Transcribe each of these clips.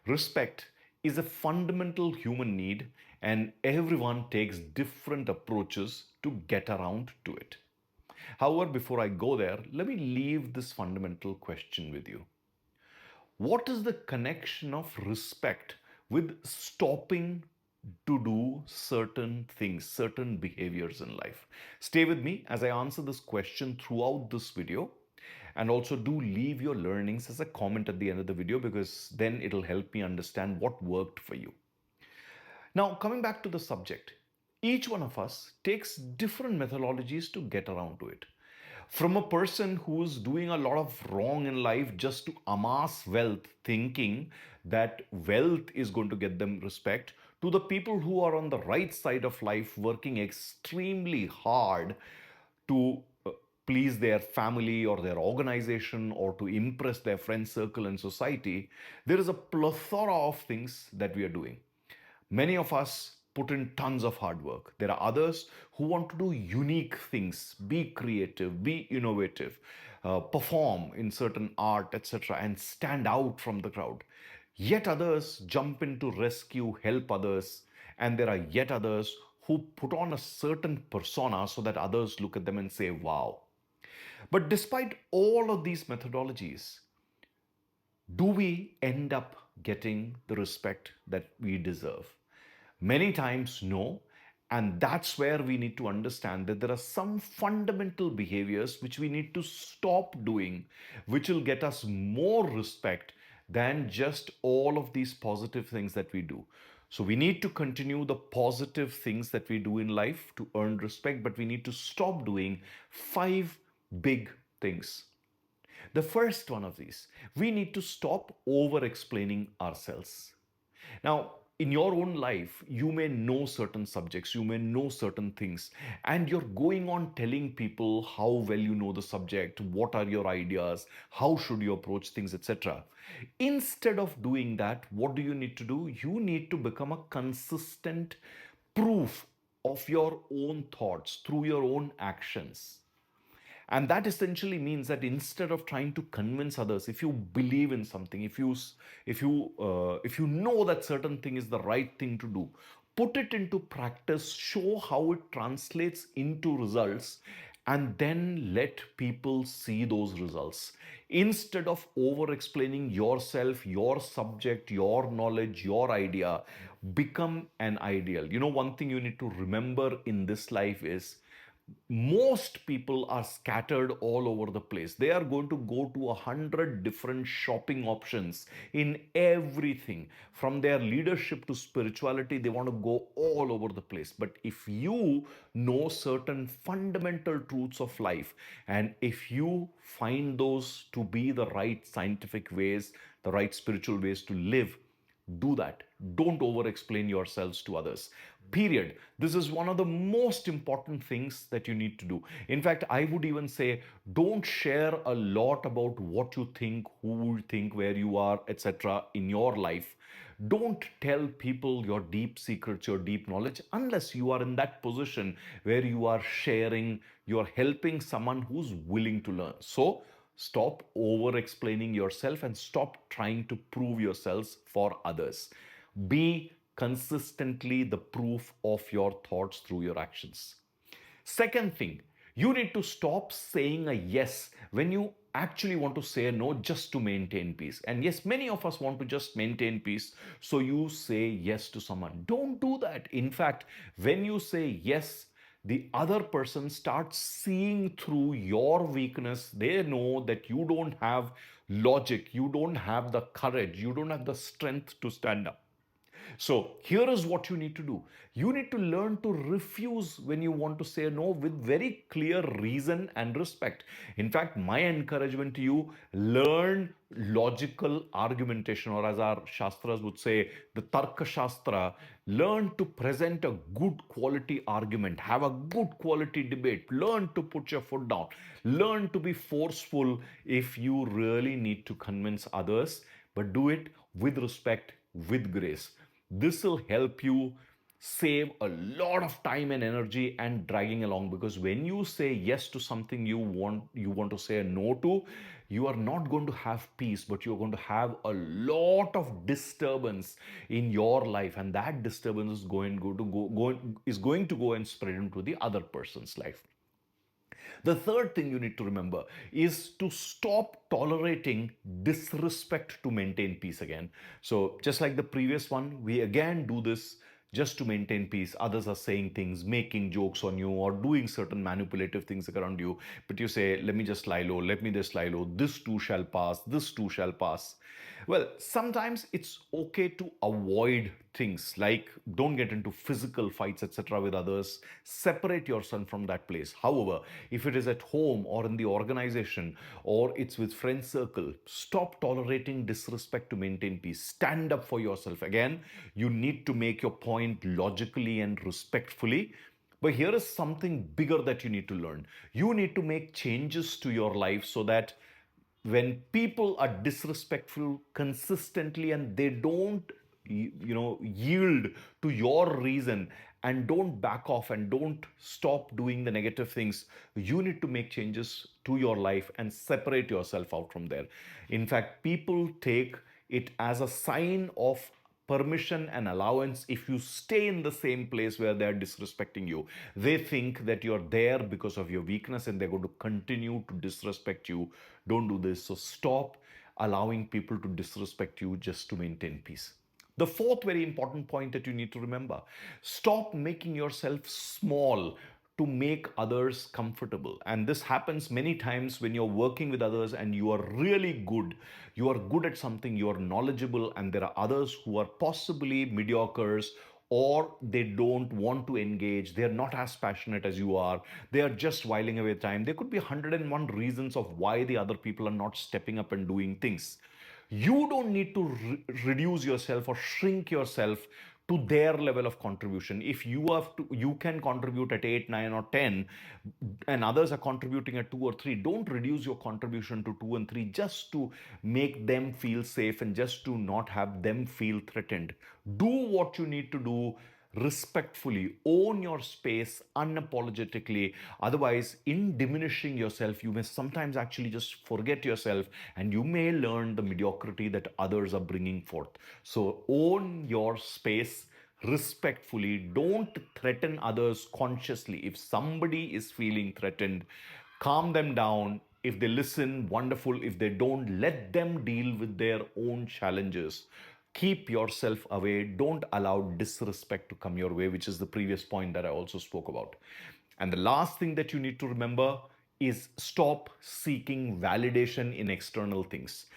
Respect is a fundamental human need, and everyone takes different approaches to get around to it. However, before I go there, let me leave this fundamental question with you. What is the connection of respect with stopping to do certain things, certain behaviors in life? Stay with me as I answer this question throughout this video. And also do leave your learnings as a comment at the end of the video, because then it'll help me understand what worked for you. Now, coming back to the subject, each one of us takes different methodologies to get around to it. From a person who's doing a lot of wrong in life just to amass wealth, thinking that wealth is going to get them respect, to the people who are on the right side of life working extremely hard to please their family or their organization or to impress their friend circle and society, there is a plethora of things that we are doing. Many of us put in tons of hard work. There are others who want to do unique things, be creative, be innovative, perform in certain art, etc., and stand out from the crowd. Yet others jump in to rescue, help others, and there are yet others who put on a certain persona so that others look at them and say, wow. But despite all of these methodologies, do we end up getting the respect that we deserve? Many times, no. And that's where we need to understand that there are some fundamental behaviors which we need to stop doing, which will get us more respect than just all of these positive things that we do. So we need to continue the positive things that we do in life to earn respect, but we need to stop doing 5 big things. The first one of these, we need to stop over explaining ourselves. Now, in your own life, you may know certain subjects, you may know certain things, and you're going on telling people how well you know the subject, what are your ideas, how should you approach things, etc. Instead of doing that, what do you need to do? You need to become a consistent proof of your own thoughts through your own actions. And that essentially means that instead of trying to convince others, if you believe in something, if you know that certain thing is the right thing to do, put it into practice, show how it translates into results, and then let people see those results. Instead of over explaining yourself, your subject, your knowledge, your idea, become an ideal. You know, one thing you need to remember in this life is most people are scattered all over the place. They are going to go to 100 different shopping options in everything. From their leadership to spirituality, they want to go all over the place. But if you know certain fundamental truths of life, and if you find those to be the right scientific ways, the right spiritual ways to live, do that. Don't over explain yourselves to others. Period. This is one of the most important things that you need to do. In fact, I would even say don't share a lot about what you think, who you think, where you are, etc. in your life. Don't tell people your deep secrets, your deep knowledge, unless you are in that position where you are sharing, you're helping someone who's willing to learn. So stop over explaining yourself and stop trying to prove yourselves for others. Be consistently the proof of your thoughts through your actions. Second thing, you need to stop saying a yes when you actually want to say a no just to maintain peace. And yes, many of us want to just maintain peace, so you say yes to someone. Don't do that. In fact, when you say yes, the other person starts seeing through your weakness. They know that you don't have logic, you don't have the courage, you don't have the strength to stand up. So, here is what you need to do. You need to learn to refuse when you want to say no with very clear reason and respect. In fact, my encouragement to you, learn logical argumentation, or as our Shastras would say, the Tarka Shastra. Learn to present a good quality argument, have a good quality debate, learn to put your foot down, learn to be forceful if you really need to convince others, but do it with respect, with grace. This will help you save a lot of time and energy and dragging along, because when you say yes to something you want to say a no to, you are not going to have peace, but you're going to have a lot of disturbance in your life, and that disturbance is going to go and spread into the other person's life. The third thing you need to remember is to stop tolerating disrespect to maintain peace again. So, just like the previous one, we again do this just to maintain peace. Others are saying things, making jokes on you, or doing certain manipulative things around you. But you say, let me just lie low, let me just lie low, this too shall pass, this too shall pass. Well, sometimes it's okay to avoid things like don't get into physical fights, etc., with others. Separate yourself from that place. However, if it is at home or in the organization or it's with friend circle, stop tolerating disrespect to maintain peace. Stand up for yourself. Again, you need to make your point logically and respectfully. But here is something bigger that you need to learn. You need to make changes to your life so that when people are disrespectful consistently and they don't yield to your reason and don't back off and don't stop doing the negative things, you need to make changes to your life and separate yourself out from there. In fact, people take it as a sign of permission and allowance if you stay in the same place where they're disrespecting you. They think that you're there because of your weakness and they're going to continue to disrespect you. Don't do this. So stop allowing people to disrespect you just to maintain peace. The fourth very important point that you need to remember: stop making yourself small to make others comfortable. And this happens many times when you're working with others and you are really good. You are good at something, you are knowledgeable, and there are others who are possibly mediocres, or they don't want to engage. They're not as passionate as you are. They are just whiling away time. There could be 101 reasons of why the other people are not stepping up and doing things. You don't need to reduce yourself or shrink yourself to their level of contribution. If you can contribute at 8, 9, or 10, and others are contributing at 2 or 3, don't reduce your contribution to 2 and 3 just to make them feel safe and just to not have them feel threatened. Do what you need to do respectfully. Own your space unapologetically. Otherwise, in diminishing yourself, you may sometimes actually just forget yourself and you may learn the mediocrity that others are bringing forth. So own your space respectfully. Don't threaten others consciously. If somebody is feeling threatened, calm them down. If they listen, wonderful. If they don't, let them deal with their own challenges. Keep yourself away. Don't allow disrespect to come your way, which is the previous point that I also spoke about. And the last thing that you need to remember is stop seeking validation in external things.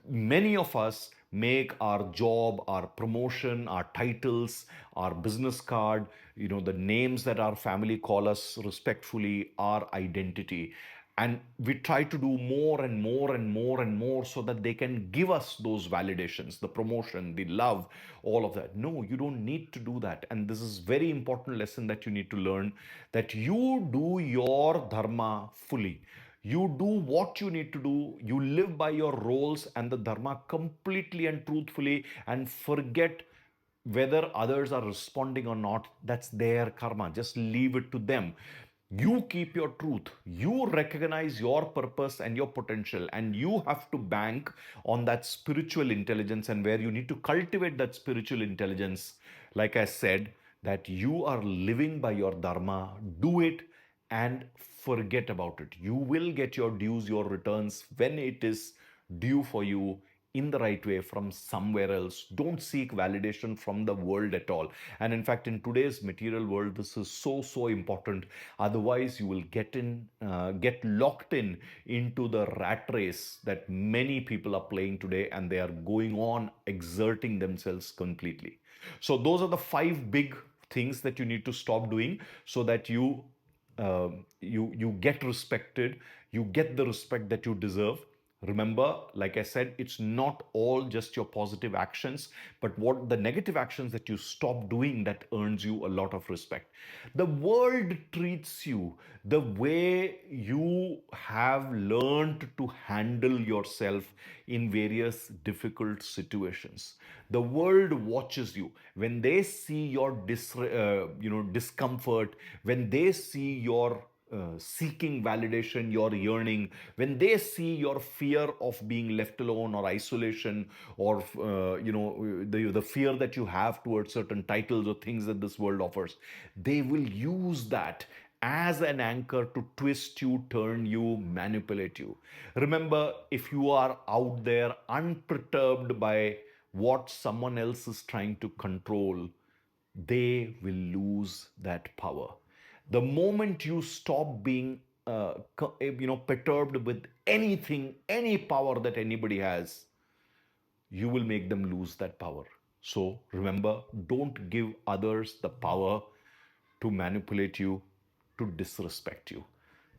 Many of us make our job, our promotion, our titles, our business card, the names that our family call us respectfully, our identity. And we try to do more and more and more and more so that they can give us those validations, the promotion, the love, all of that. No, you don't need to do that. And this is very important lesson that you need to learn, that you do your dharma fully. You do what you need to do. You live by your roles and the dharma completely and truthfully, and forget whether others are responding or not. That's their karma. Just leave it to them. You keep your truth. You recognize your purpose and your potential, and you have to bank on that spiritual intelligence. And where you need to cultivate that spiritual intelligence, like I said, that you are living by your dharma, do it and forget about it. You will get your dues, your returns when it is due for you, in the right way, from somewhere else. Don't seek validation from the world at all. And in fact, in today's material world, this is so important. Otherwise, you will get locked into the rat race that many people are playing today, and they are going on exerting themselves completely. So those are the 5 big things that you need to stop doing so that you get respected, you get the respect that you deserve. Remember, like I said, it's not all just your positive actions, but what the negative actions that you stop doing that earns you a lot of respect. The world treats you the way you have learned to handle yourself in various difficult situations. The world watches you when they see your discomfort, when they see your seeking validation, your yearning, when they see your fear of being left alone or isolation, or the fear that you have towards certain titles or things that this world offers, they will use that as an anchor to twist you, turn you, manipulate you. Remember, if you are out there unperturbed by what someone else is trying to control, they will lose that power. The moment you stop being perturbed with anything, any power that anybody has, you will make them lose that power. So remember, don't give others the power to manipulate you, to disrespect you.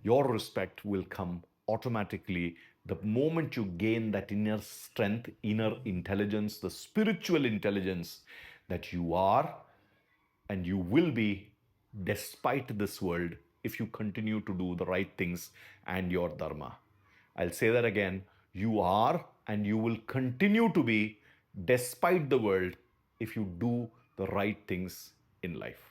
Your respect will come automatically the moment you gain that inner strength, inner intelligence, the spiritual intelligence that you are and you will be despite this world if you continue to do the right things and your dharma. I'll say that again. You are and you will continue to be despite the world if you do the right things in life.